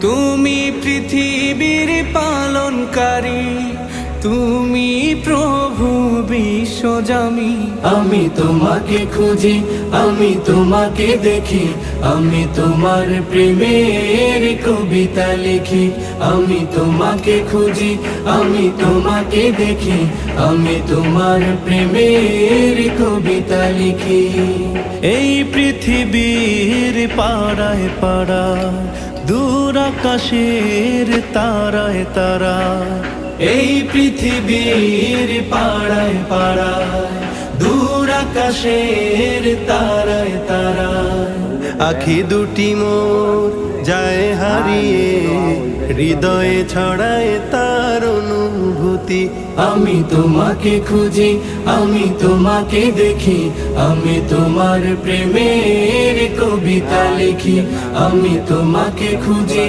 তুমি পৃথিবীর পালনকারী, তুমি প্রভু বিশ্বজামি। আমি তোমাকে খুঁজি, আমি তোমাকে দেখি, আমি তোমার প্রেমের কবিতা লিখি। আমি তোমাকে খুঁজি, আমি তোমাকে দেখি, আমি তোমার প্রেমের কবিতা লিখি। এই পৃথিবীর পাড়ায় পাড়ায়, দূর আকাশের তারায় তারায়, এই পৃথিবীর পাড়ায় পাড়ায়, দূর আকাশের তারায় তারায়, আখি দুটি মোর যায় হারিয়ে, হৃদয়ে ছড়ায় তার অনুভূতি। আমি তোমাকে খুঁজি, আমি তোমাকে দেখি, আমি তোমার প্রেমের কবিতা লিখি। আমি তোমাকে খুঁজি,